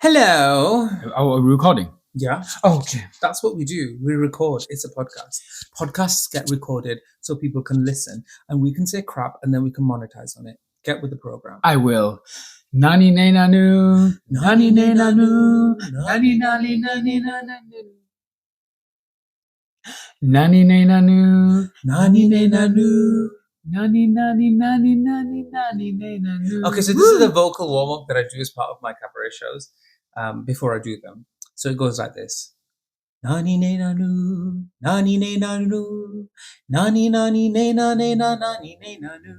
Hello. Oh, are we recording? Yeah, Oh, okay. that's what we do. We record. It's a podcast. Podcasts get recorded so people can listen and we can say crap and then we can monetize on it. Get with the program. I will. Nani ne nanu, nani ne nanu, nani nani nani nanu. Nani ne nanu, Nani ne nanu. nani nani nani nani nani ne nanu. Okay, so this is the vocal warm up that I do as part of my cabaret shows before I do them. So it goes like this. Nani ne nanu, nani ne nanu, nani nani ne na ne na nani ne nanu.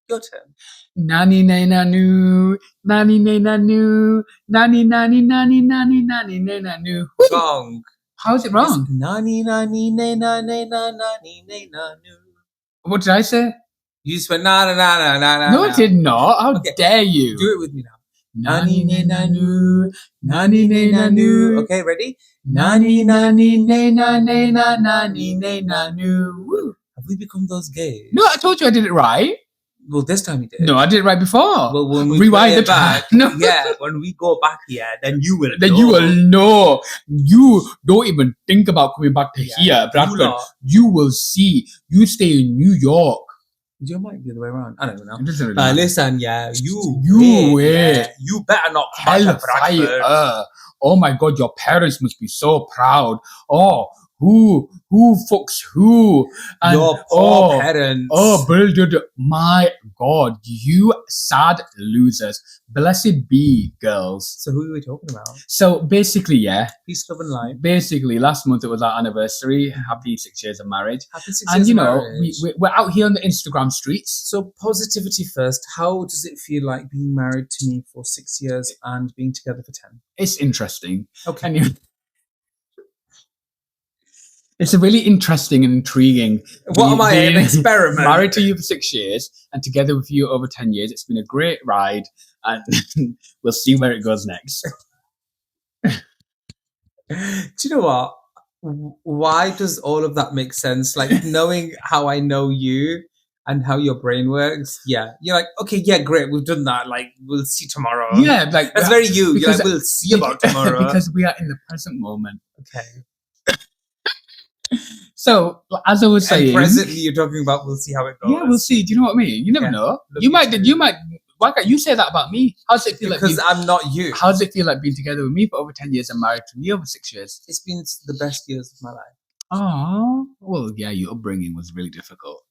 Your turn. Nani ne nanu, nani ne nanu, nani nani nani nani nani ne nanu. Wrong. How is it wrong? It's nani nani ne na ne na nani ne nanu. What did I say? You just went na na na na na na. No, I did not. How dare you? Do it with me now. Nani ne nanu, nani ne nanu. Okay, ready? Nani nani ne na ne na nani ne nanu. Woo. Have we become those gays? No, I told you I did it right. Well, this time you did. No, I did it right before. Well, when we Rewind play the it back, No. yeah, when we go back here, then you will. Then know. you will know. You don't even think about coming back to Yeah, here, you Bradford. lot. You will see. You stay in New York. You might be the way around. I don't know. It doesn't really matter. Listen, yeah, You wait. wait. You better not come back to Bradford. Hellfire. Oh my God, your parents must be so proud. Oh, who fucks who? And Your poor parents. Oh, my God, you sad losers. Blessed be, girls. So who are we talking about? So basically, yeah. Peace, love, and light. Basically, last month it was our anniversary. Happy 6 years of marriage. Happy 6 And years you of know, marriage. we're out here on the Instagram streets. So positivity first. How does it feel like being married to me for 6 years and being together for 10? It's interesting. Okay. And it's a really interesting and intriguing. What am I, an experiment? Married to you for 6 years and together with you over 10 years. It's been a great ride and we'll see where it goes next. Do you know what? Why does all of that make sense? Like knowing how I know you and how your brain works. Yeah. You're like, okay, yeah, great. We've done that. Like, we'll see tomorrow. Yeah. Like That's very you. You're because- like, we'll see about tomorrow. Because we are in the present moment. Okay. So, as I was saying, And presently you're talking about we'll see how it goes. yeah, we'll see. Do you know what I mean? You never Yeah. know. Look, You might. it's true. Why can't you say that about me? How does it feel like? Because I'm not you. How does it feel like being together with me for over 10 years and married to me over 6 years? It's been the best years of my life. Oh, well, yeah, your upbringing was really difficult.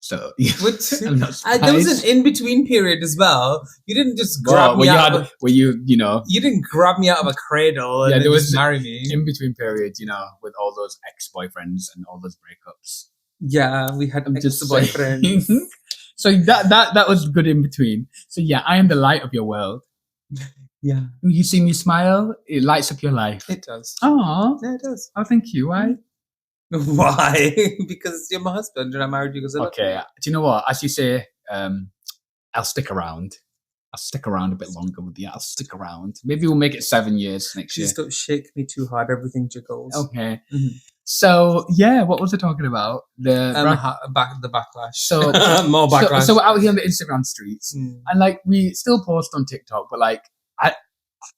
So, Which- I'm not There was surprised. an in-between period as well. You didn't just Well, grab me out of you you didn't grab me out of a cradle and Yeah, then there was just marry me. in between periods, with all those ex-boyfriends and all those breakups. Yeah, we had I'm just saying. ex-boyfriends. So that was good in between. So yeah, I am the light of your world. Yeah, When you see me smile, it lights up your life. it does. Oh, Yeah, it does. thank you. Why? Why? Because you're my husband and I married you because I love Okay. you. Do you know what? As you say, I'll stick around. I'll stick around a bit longer with you. I'll stick around. Maybe we'll make it 7 years next year. Please don't shake me too hard. Everything jiggles. Okay. Mhm. So yeah, what was I talking about? The The backlash. So- More backlash. so we're out here on the Instagram streets, Mm. and like we still post on TikTok, but like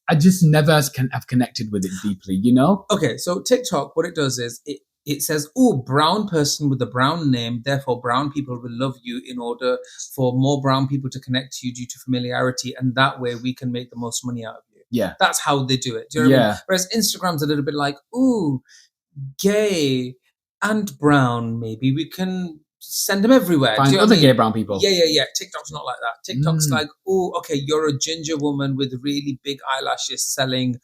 I just never have connected with it deeply, you know? Okay, so TikTok, what it does is it says, oh, brown person with a brown name, therefore brown people will love you in order for more brown people to connect to you due to familiarity, and that way we can make the most money out of you. Yeah. That's how they do it. Do you know what I mean? Yeah. Whereas Instagram's a little bit like, ooh, gay and brown, maybe we can send them everywhere. Do Find you know what other I mean? gay brown people. Yeah. TikTok's not like that. TikTok's Mm. like, oh, okay, you're a ginger woman with really big eyelashes selling,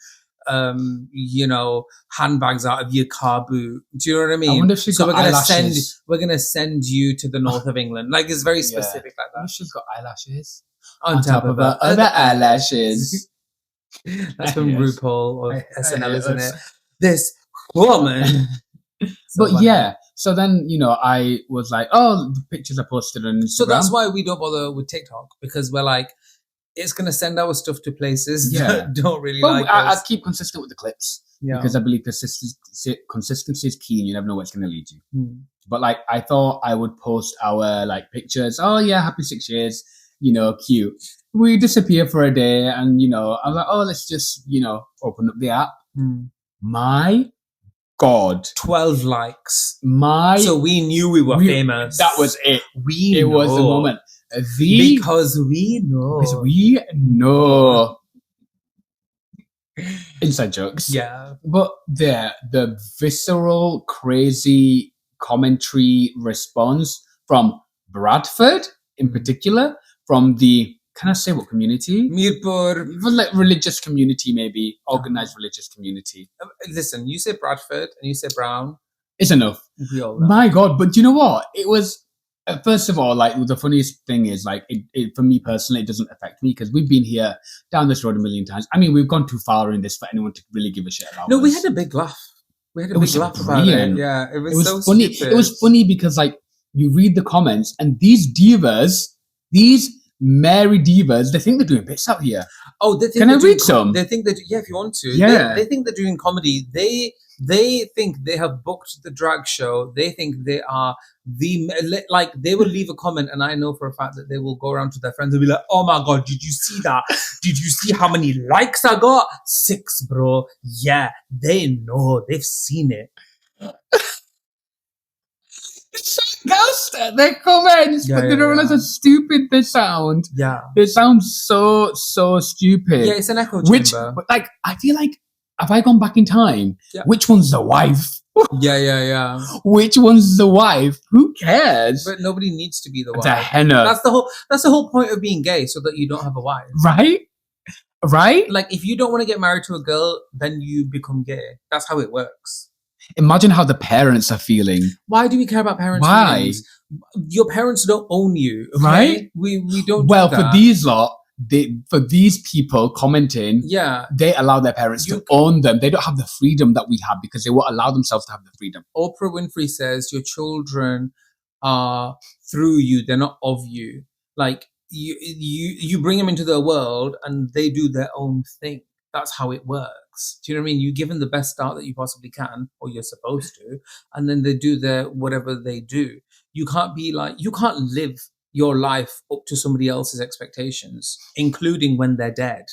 handbags out of your car boot. Do you know what I mean? I wonder if she's got eyelashes. We're gonna send you to the north of England. Like it's very Yeah. specific like I wonder that. if she's got eyelashes On top of her her other eyelashes. That's from Yes. RuPaul or SNL, isn't Yes. it? This woman. But yeah, so then I was like, oh, the pictures I posted on Instagram. So that's why we don't bother with TikTok, because we're like, it's going to send our stuff to places Yeah. that don't really But like I us. keep consistent with the clips Yeah. because I believe consistency is key, and you never know where it's going to lead you. Hmm. But like, I thought I would post our like pictures. Oh yeah, happy 6 years. Cute. we disappear for a day, and I was like, oh, let's just open up the app. My God, 12 likes. my So we knew we were famous. That was it. It was the moment. Because we know. Because we know. Inside jokes. Yeah. But the visceral, crazy commentary response from Bradford in particular, from the, can I say what community? Mirpur. Like religious community, maybe. Organized religious community. Listen, you say Bradford and you say Brown. It's enough. We all know. My God, but you know what? It was, first of all, like the funniest thing is, like, it for me personally, it doesn't affect me because we've been here down this road a million times. I mean, we've gone too far in this for anyone to really give a shit about. No, us. we had a big laugh. We had a big laugh about it. Yeah, it was so funny. Stupid. It was funny because, like, you read the comments and these divas, these Mary divas, they think they're doing bits out here. Oh, they think can I read some? They think that, yeah, if you want to. Yeah, they think they're doing comedy. They think they have booked the drag show. They think they are like, they will leave a comment, and I know for a fact that they will go around to their friends and be like, "Oh my God, did you see that? Did you see how many likes I got? 6, bro. Yeah, they know. They've seen it." Girls, their comments, but they don't realize how stupid they sound. Yeah, they sound so stupid. Yeah, it's an echo chamber. But like, I feel like, have I gone back in time? Yeah. Which one's the wife? Yeah. Which one's the wife? Who cares? But nobody needs to be the wife. The henna. That's the whole point of being gay, so that you don't have a wife. Right? Like, if you don't want to get married to a girl, then you become gay. That's how it works. Imagine how the parents are feeling. Why do we care about parents' feelings? Your parents don't own you, okay? Right? We don't. Well, do that. for these lot, for these people commenting, they allow their parents to own them. They don't have the freedom that we have because they won't allow themselves to have the freedom. Oprah Winfrey says your children are through you; they're not of you. Like, you bring them into the world, and they do their own thing. That's how it works. Do you know what I mean? You give them the best start that you possibly can, or you're supposed to, and then they do their whatever they do. You can't be like, you can't live your life up to somebody else's expectations, including when they're dead.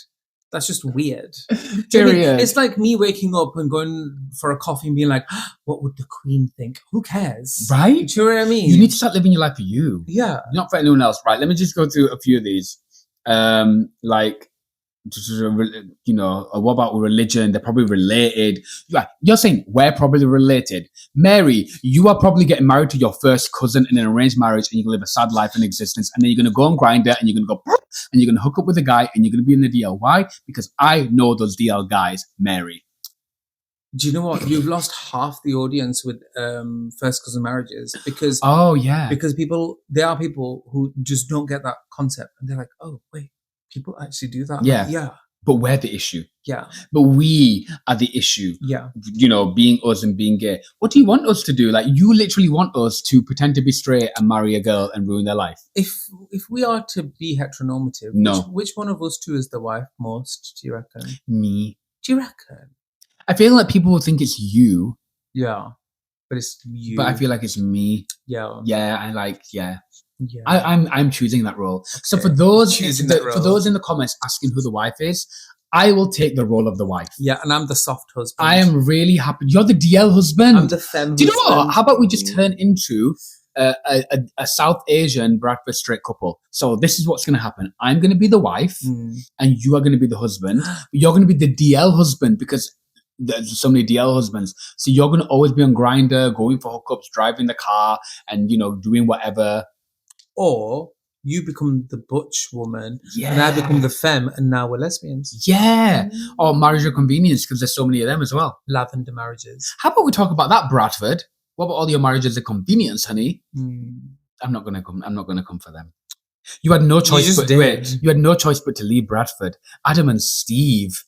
That's just weird. It's like me waking up and going for a coffee and being like, what would the Queen think? Who cares? Right? Do you know what I mean? You need to start living your life for you. Yeah. Not for anyone else. Right. Let me just go through a few of these. Like, what about religion? They're probably related. You're saying we're probably related. Mary, you are probably getting married to your first cousin in an arranged marriage, and you're going to live a sad life in existence, and then you're going to go on Grindr, and you're going to go, and you're going to hook up with a guy, and you're going to be in the DL. Why? Because I know those DL guys, Mary. Do you know what? You've lost half the audience with first cousin marriages because because there are people who just don't get that concept, and they're like, oh wait, people actually do that. Yeah. But we're the issue. Yeah. But we are the issue. Yeah. Being us and being gay. What do you want us to do? Like, you literally want us to pretend to be straight and marry a girl and ruin their life. If we are to be heteronormative, which one of us two is the wife most, do you reckon? Me. Do you reckon? I feel like people will think it's you. Yeah. But it's you. But I feel like it's me. Yeah. Yeah, Yeah. I'm choosing that role. Okay. So for those in the comments asking who the wife is, I will take the role of the wife. Yeah, and I'm the soft husband. I am really happy. You're the DL husband. I'm the femme. Do you know what? How about we just turn into a South Asian Bradford straight couple? So this is what's going to happen. I'm going to be the wife, and you are going to be the husband. You're going to be the DL husband because there's so many DL husbands. So you're going to always be on Grindr, going for hookups, driving the car, and doing whatever. Or you become the butch woman, and I become the femme, and now we're lesbians. Yeah. Or marriage of convenience, because there's so many of them as well. Lavender marriages. How about we talk about that, Bradford? What about all your marriages of convenience, honey? I'm not gonna come for them. You had no choice. You had no choice but to leave Bradford. Adam and Steve.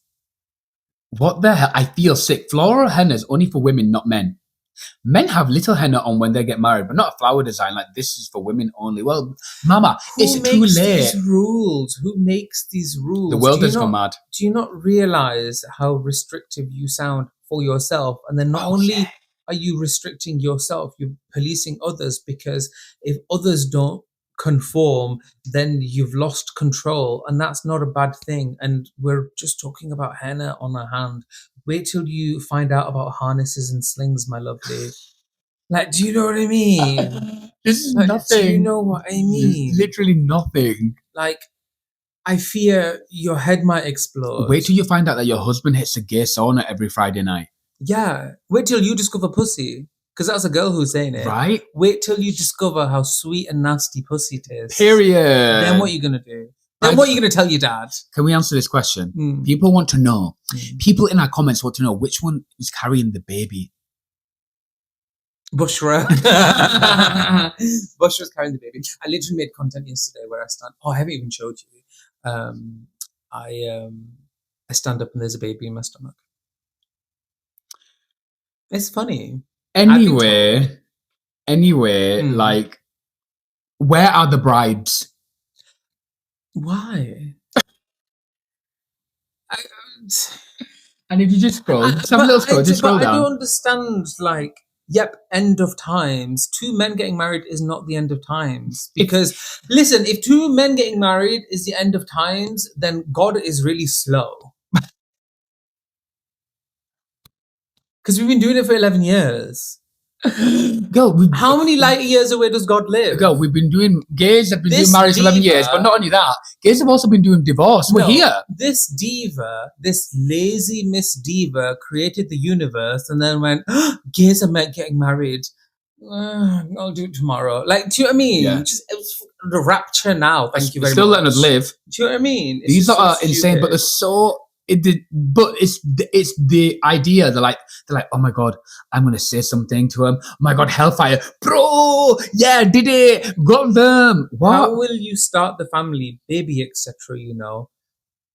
What the hell? I feel sick. Floral henna is only for women, not men. Men have little henna on when they get married, but not a flower design like this is for women only. Well, mama, it's too late. Who makes these rules? The world has gone mad. Do you not realize how restrictive you sound for yourself? And then not only are you restricting yourself, you're policing others, because if others don't conform, then you've lost control, and that's not a bad thing. And we're just talking about henna on our hand. Wait till you find out about harnesses and slings, my lovely. Like, do you know what I mean? This is like, nothing. Do you know what I mean? Literally nothing. Like, I fear your head might explode. Wait till you find out that your husband hits a gay sauna every Friday night. Yeah. Wait till you discover pussy. Because that's a girl who's saying it. Right? Wait till you discover how sweet and nasty pussy tastes. Period. Then what are you going to do? Then what are you going to tell your dad? Can we answer this question? People want to know. People in our comments want to know which one is carrying the baby. Bushra. Bushra's carrying the baby. I literally made content yesterday where I stand. Oh, I haven't even showed you. I stand up and there's a baby in my stomach. It's funny. Anyway, like, where are the bribes? Why? And if you just scroll, just have a little scroll, just scroll down. I don't understand, like, end of times. 2 men getting married is not the end of times. Because, listen, if 2 men getting married is the end of times, then God is really slow. Because we've been doing it for 11 years. Girl, how many light years away does God live? Girl, we've been doing, gays have been doing marriage for 11 years, but not only that, gays have also been doing divorce. We're here. This diva, this lazy Miss Diva created the universe and then went, oh, gays are getting married. I'll do it tomorrow. Like, do you know what I mean? Yeah. Just the rapture now. Thank you very much. Still letting us live. Do you know what I mean? These are insane, but they're so... but it's the idea. They're like, oh my God, I'm gonna say something to him. Oh my God, hellfire, bro! Yeah, did it, got them. What? How will you start the family, baby, etc.? You know,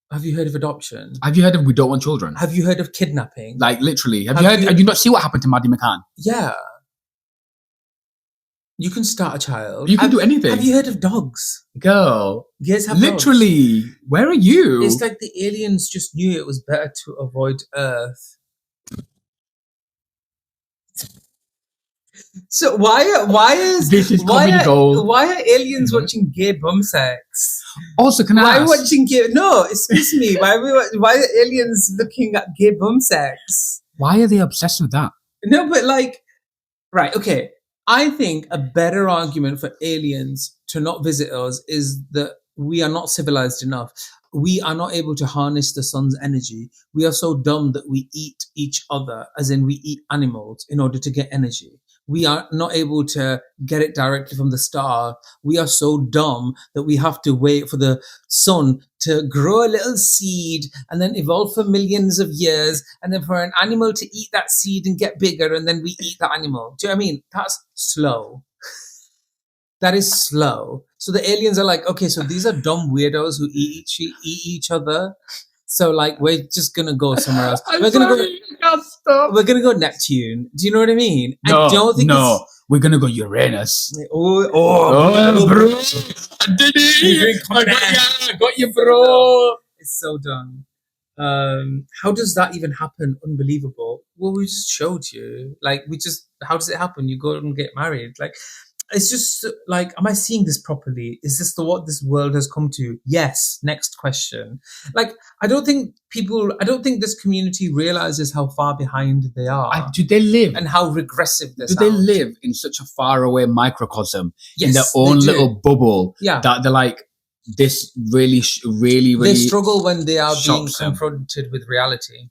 have you heard of adoption? Have you heard of we don't want children? Have you heard of kidnapping? Like literally, have you heard? Have you not see what happened to Maddie McCann? Yeah. You can start a child. You can do anything. Have you heard of dogs? Girl. Yes, have literally. Dogs. Where are you? It's like the aliens just knew it was better to avoid Earth. So why are aliens watching gay bum sex? Also, can I ask? Why watching gay? No, excuse me. Why are aliens looking at gay bum sex? Why are they obsessed with that? No, but like, right, okay. I think a better argument for aliens to not visit us is that we are not civilized enough. We are not able to harness the sun's energy. We are so dumb that we eat each other, as in we eat animals in order to get energy. We are not able to get it directly from the star. We are so dumb that we have to wait for the sun to grow a little seed and then evolve for millions of years, and then for an animal to eat that seed and get bigger, and then we eat that animal. Do you know what I mean? That's slow. That is slow. So the aliens are like, okay, so these are dumb weirdos who eat each other. So like, we're just gonna go somewhere else. We're gonna go Neptune. Do you know what I mean? No, I don't think we're gonna go Uranus. Bro! I did it! I got you, bro. It's so done. How does that even happen? Unbelievable. Well, we just showed you. Like, how does it happen? You go and get married. Like, it's just like, am I seeing this properly? Is this what this world has come to? Yes. Next question. Like, I don't think this community realizes how far behind they are. Do they live? And how regressive they sound. Do they live in such a faraway microcosm? Yes, in their own little bubble? Yeah. That they're like, this really they struggle when they are being confronted with reality.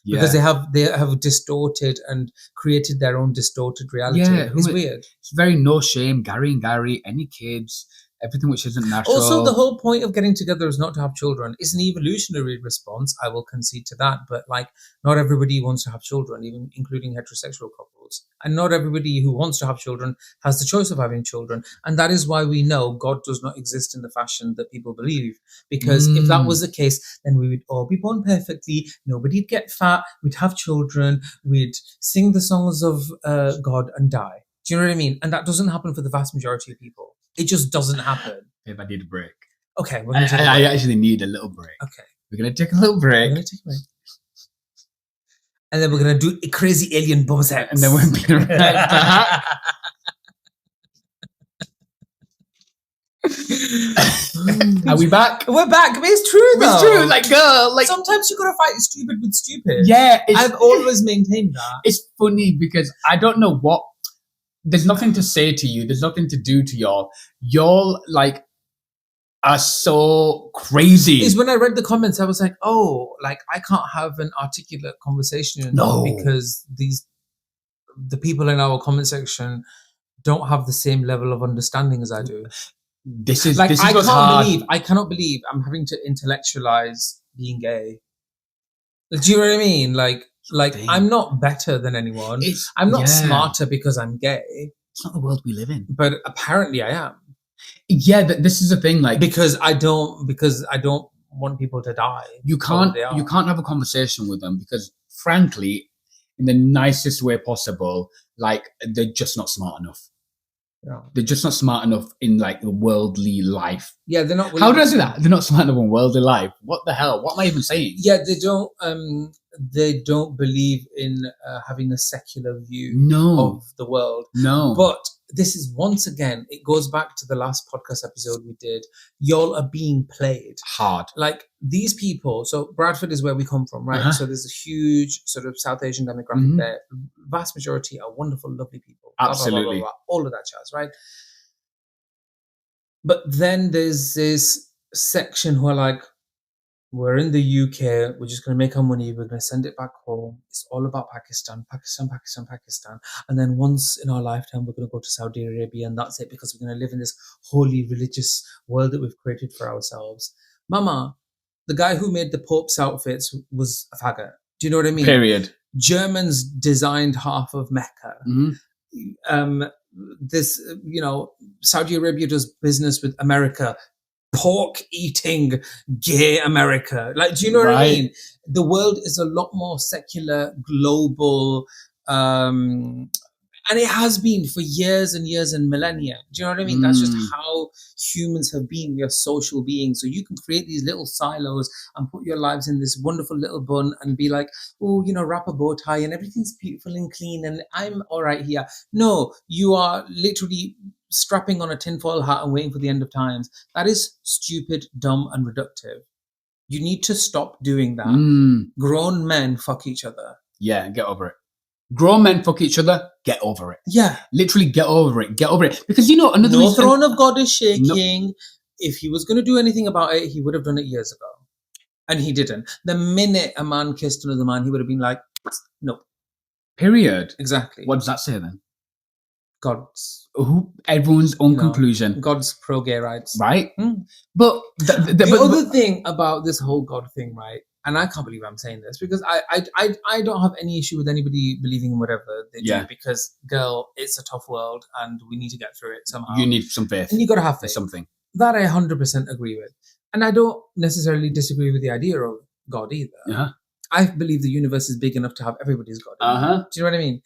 Yeah. Because they have distorted and created their own distorted reality. Yeah, it's weird. It's very no shame. Gary, any kids, everything which isn't natural. Also, the whole point of getting together is not to have children. It's an evolutionary response. I will concede to that. But like, not everybody wants to have children, even including heterosexual couples. And not everybody who wants to have children has the choice of having children. And that is why we know God does not exist in the fashion that people believe. Because if that was the case, then we would all be born perfectly. Nobody'd get fat. We'd have children. We'd sing the songs of God and die. Do you know what I mean? And that doesn't happen for the vast majority of people. It just doesn't happen. If I need a break. Okay. I actually need a little break. Okay. We're going to take a little break. We're going to take a break. And then we're going to do a crazy alien bum sex. And then we'll be right back. Are we back? We're back. But it's true, though. It's true. Like, girl, like sometimes you gotta fight stupid with stupid. Yeah, I've always maintained that. It's funny because I don't know what. There's nothing to say to you. There's nothing to do to y'all. Y'all like are so crazy. Is when I read the comments, I was like, oh, like I can't have an articulate conversation because the people in our comment section don't have the same level of understanding as I do. This is like this is I cannot believe I'm having to intellectualize being gay. Do you know what I mean? Like I'm not better than anyone. I'm not smarter because I'm gay. It's not the world we live in. But apparently I am. Yeah, this is the thing. Like because I don't want people to die. You can't have a conversation with them because, frankly, in the nicest way possible, like they're just not smart enough. Yeah. They're just not smart enough in like the worldly life. Yeah, they're not. How do I say that? They're not smart enough in worldly life. What the hell? What am I even saying? Yeah, they don't. They don't believe in having a secular view of the world. No, but this is once again. It goes back to the last podcast episode we did. Y'all are being played hard. Like these people. So Bradford is where we come from, right? Uh-huh. So there's a huge sort of South Asian demographic there. Vast majority are wonderful, lovely people. Absolutely, blah, blah, blah, blah, all of that jazz, right? But then there's this section who are like, we're in the UK, we're just going to make our money, we're going to send it back home. It's all about Pakistan. And then once in our lifetime, we're going to go to Saudi Arabia and that's it because we're going to live in this holy religious world that we've created for ourselves. Mama, the guy who made the Pope's outfits was a faggot. Do you know what I mean? Period. Germans designed half of Mecca. Saudi Arabia does business with America. Pork-eating gay America. Like, do you know what I mean? The world is a lot more secular, global, and it has been for years and years and millennia. Do you know what I mean? That's just how humans have been. We are social beings. So you can create these little silos and put your lives in this wonderful little bun and be like, oh, wrap a bow tie and everything's beautiful and clean and I'm all right here. No, you are literally strapping on a tinfoil hat and waiting for the end of times. That is stupid, dumb, and reductive. You need to stop doing that. Grown men fuck each other. Yeah, get over it. Grown men fuck each other, get over it. Yeah. Literally get over it. Get over it. Because another reason... No throne of God is shaking. No. If he was going to do anything about it, he would have done it years ago. And he didn't. The minute a man kissed another man, he would have been like, no. Period. Exactly. What does that say then? God's everyone's own conclusion. God's pro-gay rights, right? But the other thing about this whole God thing, right? And I can't believe I'm saying this because I don't have any issue with anybody believing in whatever they do because, girl, it's a tough world and we need to get through it somehow. You need some faith, and you got to have faith. Something that I 100% agree with, and I don't necessarily disagree with the idea of God either. Uh-huh. I believe the universe is big enough to have everybody's God. Do you know what I mean?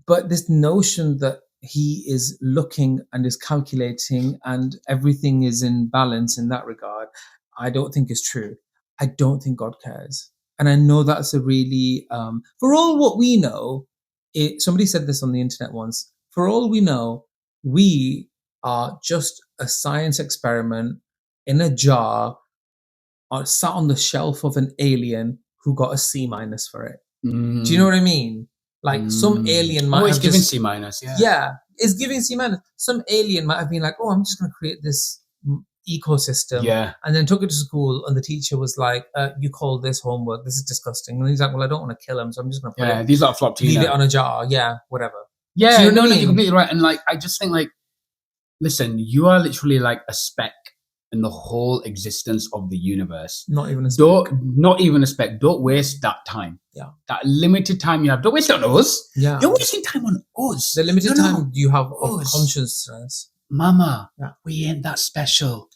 But this notion that he is looking and is calculating and everything is in balance in that regard, I don't think is true. I don't think God cares. And I know that's a really, for all what we know, somebody said this on the internet once, for all we know, we are just a science experiment in a jar or sat on the shelf of an alien who got a C- for it. Do you know what I mean? Like some alien might have given C-, yeah. Yeah, it's giving C-. Some alien might have been like, oh, I'm just going to create this ecosystem. Yeah. And then took it to school and the teacher was like, you call this homework, this is disgusting. And he's like, well, I don't want to kill him, so I'm just going to put it. These are flopped. Leave it on a jar. Yeah, whatever. Yeah, you're completely right. And like, I just think like, listen, you are literally like a speck in the whole existence of the universe. Not even a speck. Not even a speck. Don't waste that time. Yeah. That limited time you have. Don't waste it on us. Yeah. You're wasting time on us. The limited time you have of consciousness. Mama, we ain't that special.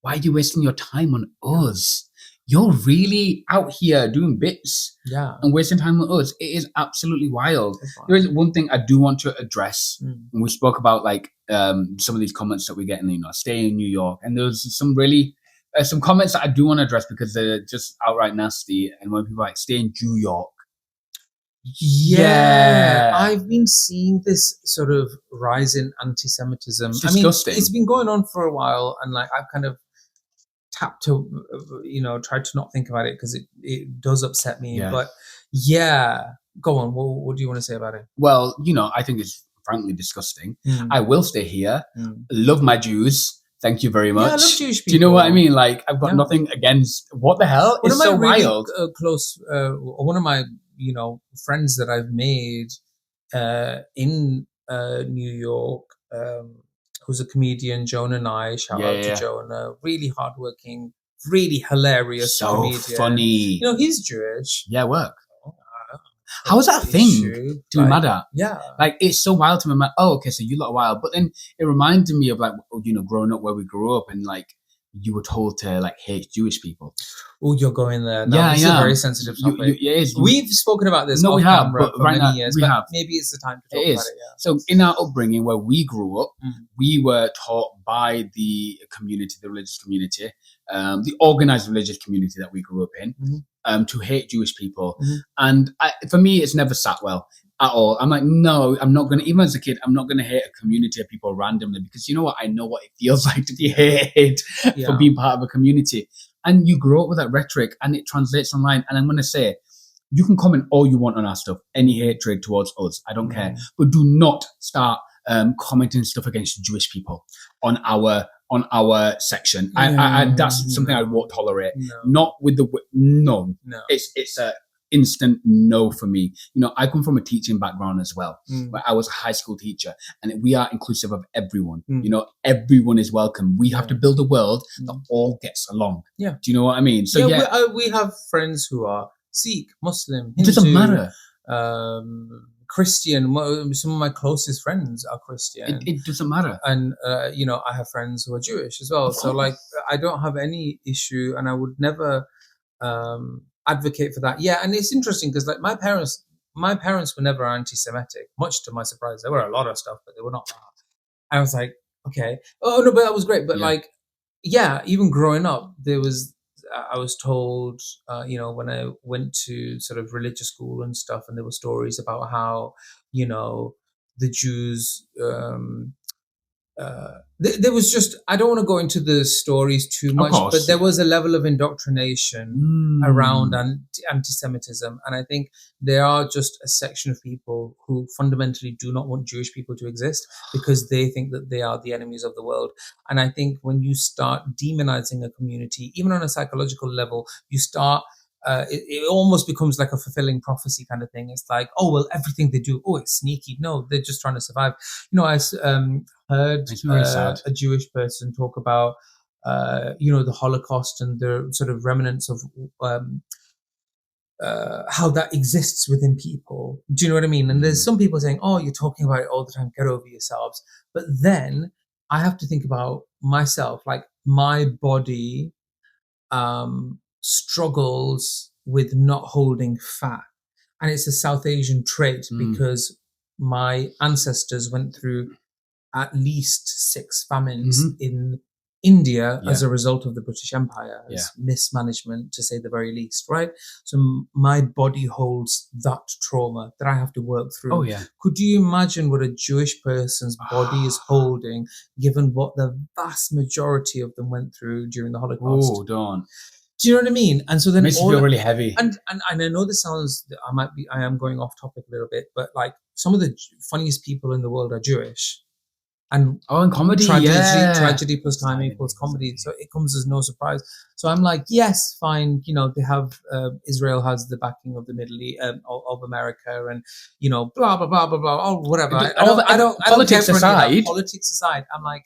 Why are you wasting your time on us? You're really out here doing bits and wasting time on us. It is absolutely wild. There is one thing I do want to address. And we spoke about like some of these comments that we get in, stay in New York. And there's some really, some comments that I do want to address because they're just outright nasty. And when people are like, stay in New York. Yeah, I've been seeing this sort of rise in anti-Semitism. It's disgusting. It's been going on for a while, and like I've kind of tapped to, tried to not think about it because it does upset me. Yeah. But yeah, go on. What do you want to say about it? Well, I think it's frankly disgusting. I will stay here. Love my Jews. Thank you very much. Yeah, I love Jewish people. Do you know what I mean? Like, I've got nothing against. What the hell? It's so wild. One of my friends that I've made in New York, who's a comedian, Jonah Nye. Shout out to Jonah. Really hardworking, really hilarious comedian. So funny. He's Jewish. Yeah, work. How is that a thing? Do you matter? Yeah. Like, it's so wild to me. Like, oh, okay, so you lot are wild. But then it reminded me of, like, growing up where we grew up and, like, you were told to, like, hate Jewish people. Oh, you're going there. No, this is a very sensitive topic. We've spoken about this off camera for many years, but maybe it's the time to talk about it. Yeah. So in our upbringing where we grew up, we were taught by the community, the religious community, the organized religious community that we grew up in, to hate Jewish people. And for me, it's never sat well at all. I'm like, no, I'm not going to, even as a kid, I'm not going to hate a community of people randomly because you know what? I know what it feels like to be hated for being part of a community. And you grow up with that rhetoric and it translates online. And I'm going to say, you can comment all you want on our stuff, any hatred towards us, I don't care. But do not start commenting stuff against Jewish people on our section. That's something I won't tolerate. Not with the no. It's a instant no for me. I come from a teaching background as well, where I was a high school teacher, and we are inclusive of everyone. Everyone is welcome. We have to build a world that all gets along. Yeah. Do you know what I mean? So we have friends who are Sikh, Muslim, Hindu, it doesn't matter. Christian. Some of my closest friends are Christian. It doesn't matter. And I have friends who are Jewish as well. So like, I don't have any issue, and I would never advocate for that. Yeah, and it's interesting because like my parents were never anti-Semitic, much to my surprise. There were a lot of stuff, but they were not that. I was like, okay, oh no, but that was great. But even growing up, I was told, when I went to sort of religious school and stuff, and there were stories about how, the Jews, there was just, I don't want to go into the stories too much, but there was a level of indoctrination around anti-Semitism. And I think there are just a section of people who fundamentally do not want Jewish people to exist because they think that they are the enemies of the world. And I think when you start demonizing a community, even on a psychological level, you start it almost becomes like a fulfilling prophecy kind of thing. It's like, oh, well, everything they do, oh, it's sneaky. No, they're just trying to survive. I heard a Jewish person talk about, the Holocaust and the sort of remnants of how that exists within people. Do you know what I mean? And there's some people saying, oh, you're talking about it all the time, get over yourselves. But then I have to think about myself, like my body struggles with not holding fat. And it's a South Asian trait because my ancestors went through at least 6 famines in India as a result of the British Empire, as mismanagement, to say the very least, right? So my body holds that trauma that I have to work through. Oh, yeah. Could you imagine what a Jewish person's body is holding, given what the vast majority of them went through during the Holocaust? Oh, don't. Do you know what I mean? And so then it makes you feel really heavy. And I know this sounds, I am going off topic a little bit, but like some of the funniest people in the world are Jewish. And comedy, tragedy plus time equals comedy. So it comes as no surprise. So I'm like, yes, fine. They have Israel has the backing of the Middle East, of America, and blah blah blah blah blah. Oh, whatever. I don't. Politics aside, politics aside, I'm like,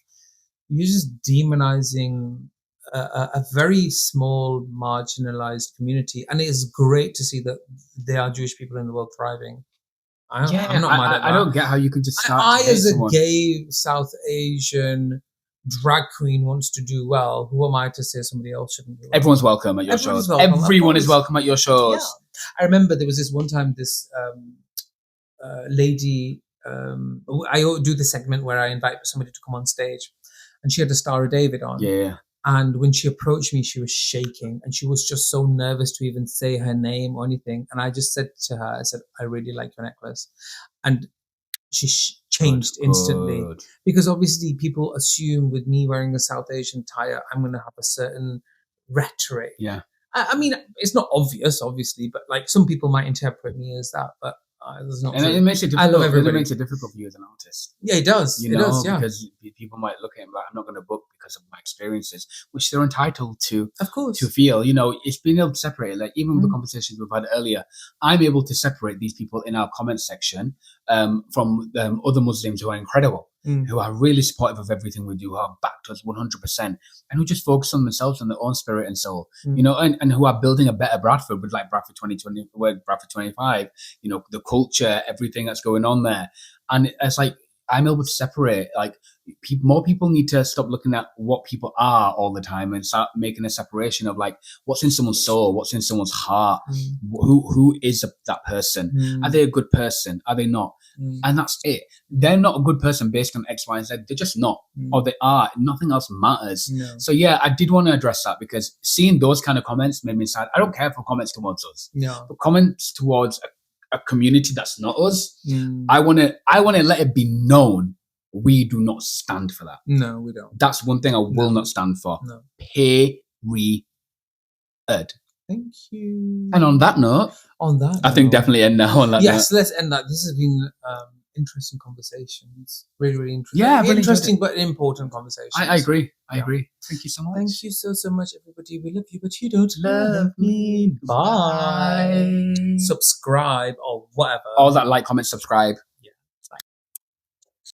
you're just demonizing a very small, marginalized community, and it is great to see that there are Jewish people in the world thriving. I'm not mad at that. I don't get how you can just start. I as a gay South Asian drag queen wants to do well. Who am I to say somebody else shouldn't do well? Everyone's welcome at your shows. Everyone is welcome at your shows. Yeah. I remember there was this one time, this lady, I do the segment where I invite somebody to come on stage, and she had the Star of David on. Yeah. And when she approached me, she was shaking and she was just so nervous to even say her name or anything. And I just said to her, I said, I really like your necklace. And she changed instantly. Because obviously people assume with me wearing a South Asian attire, I'm going to have a certain rhetoric. Yeah. I mean, it's not obvious, obviously, but like some people might interpret me as that, but it's not. And it makes it difficult. I love everybody. It makes it difficult for you as an artist. Yeah, it does. You know, because people might look at him like, I'm not going to book because of my experiences, which they're entitled to, of course, to feel. You know, it's being able to separate. Like even with the conversations we've had earlier, I'm able to separate these people in our comment section from other Muslims who are incredible. Who are really supportive of everything we do, who are backed us 100%, and who just focus on themselves and their own spirit and soul, you know, and who are building a better Bradford with like Bradford 2020, Bradford 25, you know, the culture, everything that's going on there. And it's like, I'm able to separate, like, more people need to stop looking at what people are all the time and start making a separation of like, what's in someone's soul, what's in someone's heart, who is that person? Are they a good person? Are they not? And that's it. They're not a good person based on X, Y, and Z. They're just not, or they are. Nothing else matters. No. So yeah, I did want to address that because seeing those kind of comments made me sad. I don't care for comments towards us, but comments towards a community that's not us. I want to let it be known we do not stand for that. No, we don't. That's one thing I will not stand for. No. Period. Thank you. And on that note, I think definitely end now on that. Yes, let's end that. This has been interesting conversations. Really, really interesting. Yeah, really interesting but important conversations. I agree. I agree. Thank you so much. Thank you so much, everybody. We love you, but you don't love me. Bye. Subscribe or whatever. All that, like, comment, subscribe.